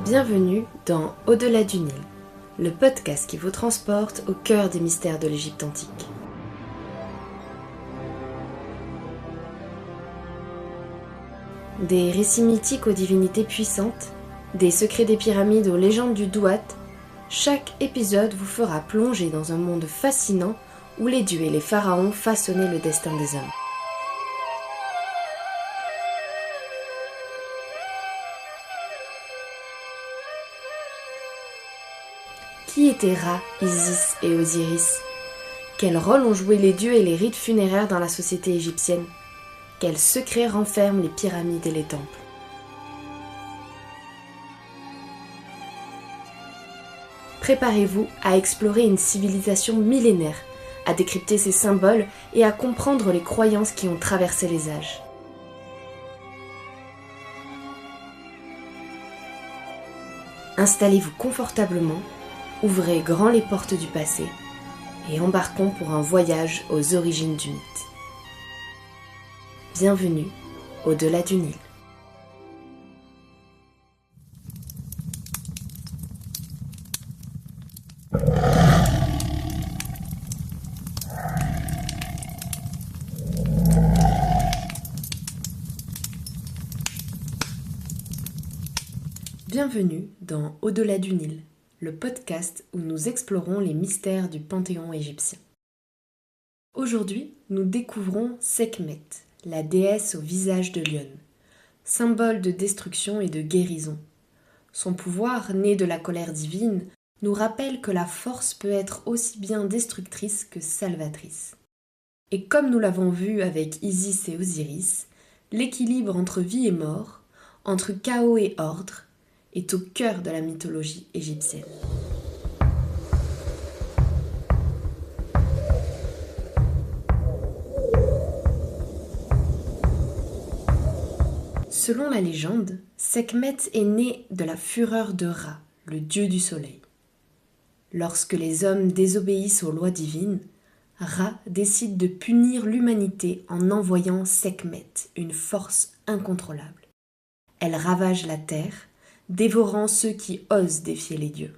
Bienvenue dans Au-delà du Nil, le podcast qui vous transporte au cœur des mystères de l'Égypte antique. Des récits mythiques aux divinités puissantes, des secrets des pyramides aux légendes du Douat, chaque épisode vous fera plonger dans un monde fascinant où les dieux et les pharaons façonnaient le destin des hommes. Qui étaient Ra, Isis et Osiris? Quel rôle ont joué les dieux et les rites funéraires dans la société égyptienne? Quels secrets renferment les pyramides et les temples? Préparez-vous à explorer une civilisation millénaire, à décrypter ses symboles et à comprendre les croyances qui ont traversé les âges. Installez-vous confortablement, ouvrez grand les portes du passé et embarquons pour un voyage aux origines du mythe. Bienvenue au-delà du Nil. Bienvenue dans Au-delà du Nil, le podcast où nous explorons les mystères du panthéon égyptien. Aujourd'hui, nous découvrons Sekhmet, la déesse au visage de lionne, symbole de destruction et de guérison. Son pouvoir, né de la colère divine, nous rappelle que la force peut être aussi bien destructrice que salvatrice. Et comme nous l'avons vu avec Isis et Osiris, l'équilibre entre vie et mort, entre chaos et ordre, est au cœur de la mythologie égyptienne. Selon la légende, Sekhmet est né de la fureur de Ra, le dieu du soleil. Lorsque les hommes désobéissent aux lois divines, Ra décide de punir l'humanité en envoyant Sekhmet, une force incontrôlable. Elle ravage la terre, dévorant ceux qui osent défier les dieux.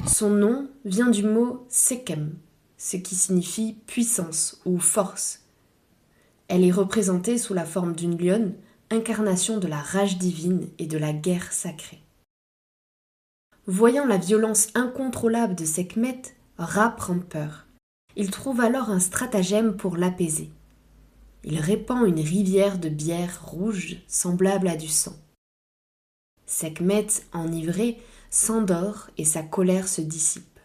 Son nom vient du mot Sekhem, ce qui signifie puissance ou force. Elle est représentée sous la forme d'une lionne, incarnation de la rage divine et de la guerre sacrée. Voyant la violence incontrôlable de Sekhmet, Ra prend peur. Il trouve alors un stratagème pour l'apaiser. Il répand une rivière de bière rouge semblable à du sang. Sekhmet, enivré, s'endort et sa colère se dissipe.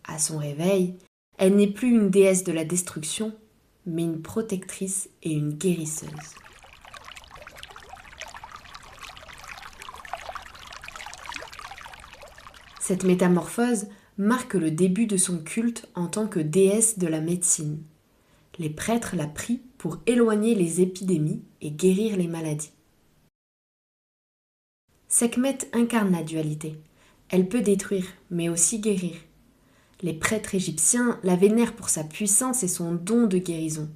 À son réveil, elle n'est plus une déesse de la destruction, mais une protectrice et une guérisseuse. Cette métamorphose marque le début de son culte en tant que déesse de la médecine. Les prêtres la prient pour éloigner les épidémies et guérir les maladies. Sekhmet incarne la dualité. Elle peut détruire, mais aussi guérir. Les prêtres égyptiens la vénèrent pour sa puissance et son don de guérison.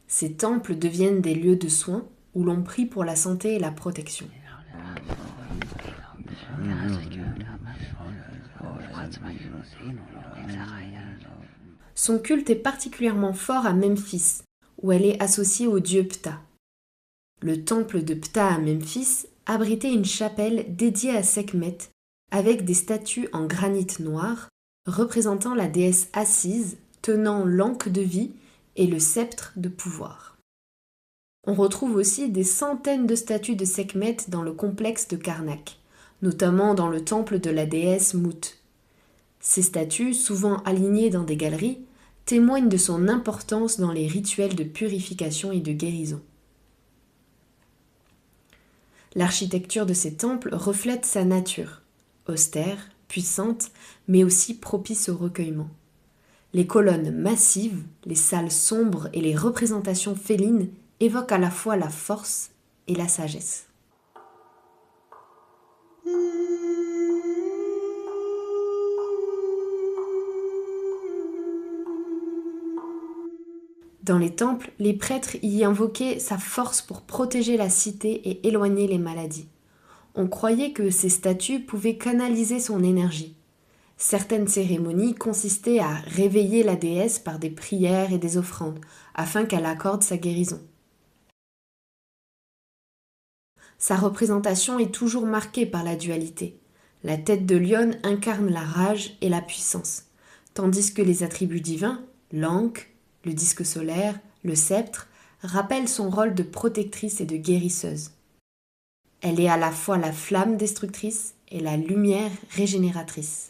Ces temples deviennent des lieux de soins où l'on prie pour la santé et la protection. Son culte est particulièrement fort à Memphis, où elle est associée au dieu Ptah. Le temple de Ptah à Memphis abritait une chapelle dédiée à Sekhmet, avec des statues en granit noir, représentant la déesse assise, tenant l'anque de vie et le sceptre de pouvoir. On retrouve aussi des centaines de statues de Sekhmet dans le complexe de Karnak, notamment dans le temple de la déesse Mout. Ces statues, souvent alignées dans des galeries, témoignent de son importance dans les rituels de purification et de guérison. L'architecture de ces temples reflète sa nature, austère, puissante, mais aussi propice au recueillement. Les colonnes massives, les salles sombres et les représentations félines évoquent à la fois la force et la sagesse. Dans les temples, les prêtres y invoquaient sa force pour protéger la cité et éloigner les maladies. On croyait que ces statues pouvaient canaliser son énergie. Certaines cérémonies consistaient à réveiller la déesse par des prières et des offrandes, afin qu'elle accorde sa guérison. Sa représentation est toujours marquée par la dualité. La tête de lionne incarne la rage et la puissance, tandis que les attributs divins, l'ankh, le disque solaire, le sceptre, rappellent son rôle de protectrice et de guérisseuse. Elle est à la fois la flamme destructrice et la lumière régénératrice.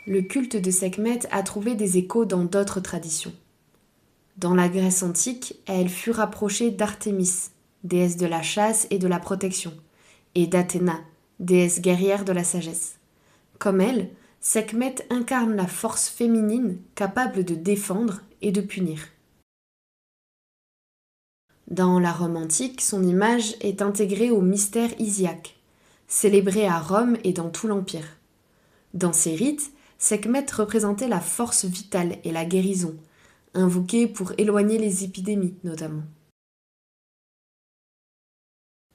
Le culte de Sekhmet a trouvé des échos dans d'autres traditions. Dans la Grèce antique, elle fut rapprochée d'Artémis, déesse de la chasse et de la protection, et d'Athéna, déesse guerrière de la sagesse. Comme elle, Sekhmet incarne la force féminine capable de défendre et de punir. Dans la Rome antique, son image est intégrée au mystère Isiaque, célébré à Rome et dans tout l'Empire. Dans ses rites, Sekhmet représentait la force vitale et la guérison, invoquée pour éloigner les épidémies notamment.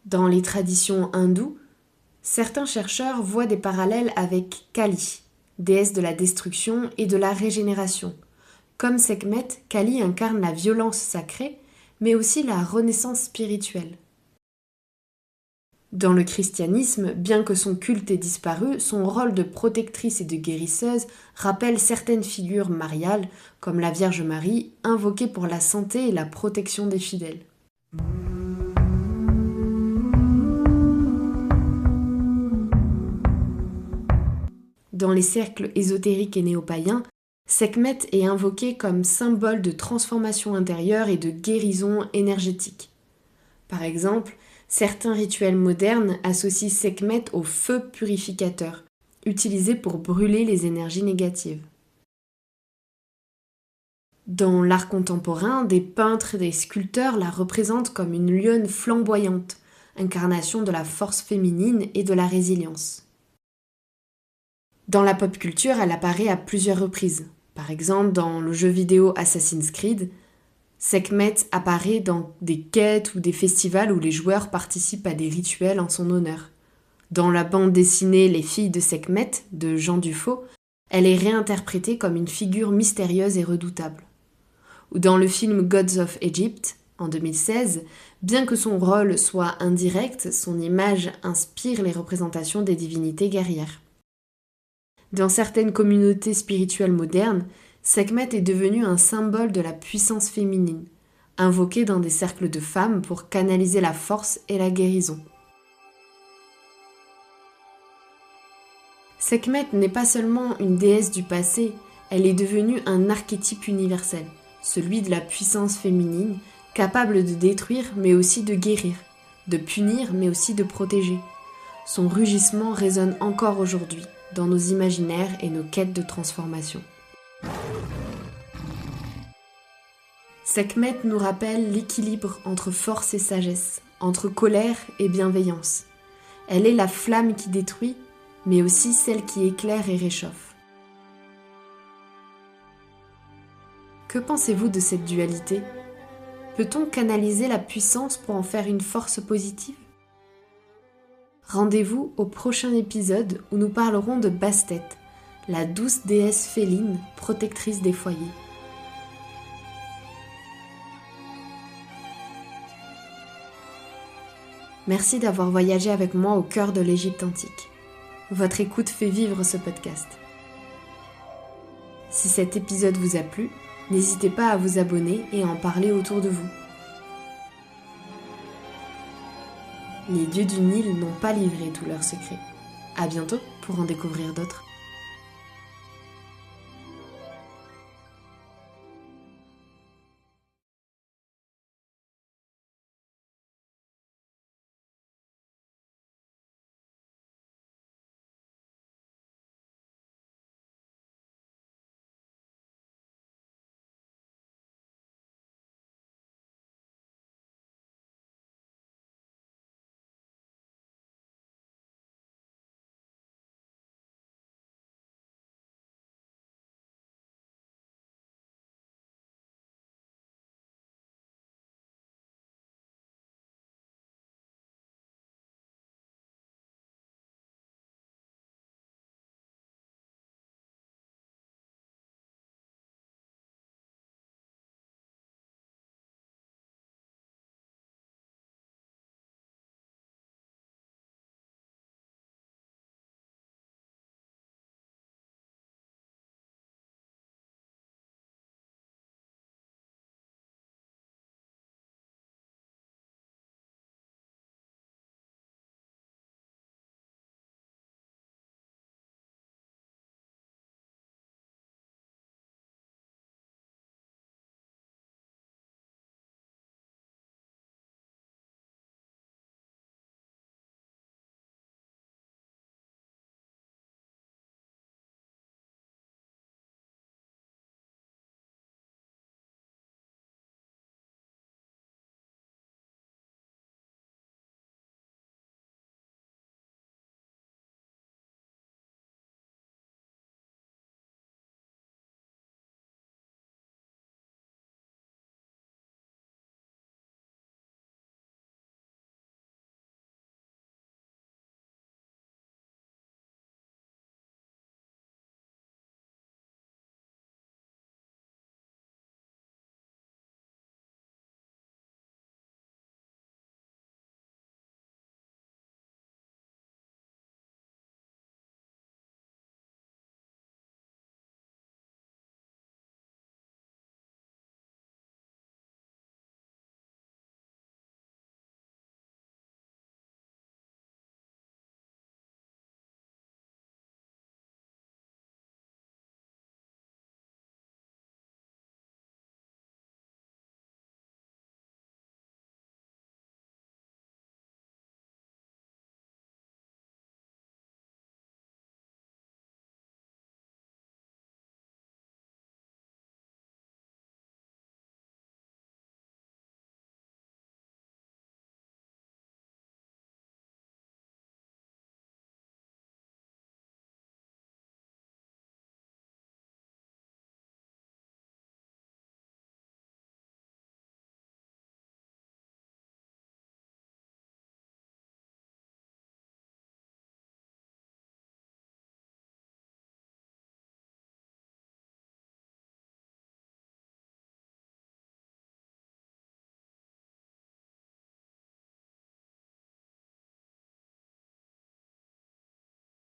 Dans les traditions hindoues, certains chercheurs voient des parallèles avec Kali, déesse de la destruction et de la régénération. Comme Sekhmet, Kali incarne la violence sacrée, mais aussi la renaissance spirituelle. Dans le christianisme, bien que son culte ait disparu, son rôle de protectrice et de guérisseuse rappelle certaines figures mariales, comme la Vierge Marie, invoquée pour la santé et la protection des fidèles. Dans les cercles ésotériques et néo-païens, Sekhmet est invoqué comme symbole de transformation intérieure et de guérison énergétique. Par exemple, certains rituels modernes associent Sekhmet au feu purificateur, utilisé pour brûler les énergies négatives. Dans l'art contemporain, des peintres et des sculpteurs la représentent comme une lionne flamboyante, incarnation de la force féminine et de la résilience. Dans la pop culture, elle apparaît à plusieurs reprises. Par exemple, dans le jeu vidéo Assassin's Creed, Sekhmet apparaît dans des quêtes ou des festivals où les joueurs participent à des rituels en son honneur. Dans la bande dessinée Les filles de Sekhmet de Jean Dufaux, elle est réinterprétée comme une figure mystérieuse et redoutable. Ou dans le film Gods of Egypt, en 2016, bien que son rôle soit indirect, son image inspire les représentations des divinités guerrières. Dans certaines communautés spirituelles modernes, Sekhmet est devenu un symbole de la puissance féminine, invoqué dans des cercles de femmes pour canaliser la force et la guérison. Sekhmet n'est pas seulement une déesse du passé, elle est devenue un archétype universel, celui de la puissance féminine, capable de détruire mais aussi de guérir, de punir mais aussi de protéger. Son rugissement résonne encore aujourd'hui dans nos imaginaires et nos quêtes de transformation. Sekhmet nous rappelle l'équilibre entre force et sagesse, entre colère et bienveillance. Elle est la flamme qui détruit, mais aussi celle qui éclaire et réchauffe. Que pensez-vous de cette dualité ? Peut-on canaliser la puissance pour en faire une force positive ? Rendez-vous au prochain épisode où nous parlerons de Bastet, la douce déesse féline, protectrice des foyers. Merci d'avoir voyagé avec moi au cœur de l'Égypte antique. Votre écoute fait vivre ce podcast. Si cet épisode vous a plu, n'hésitez pas à vous abonner et à en parler autour de vous. Les dieux du Nil n'ont pas livré tous leurs secrets. À bientôt pour en découvrir d'autres.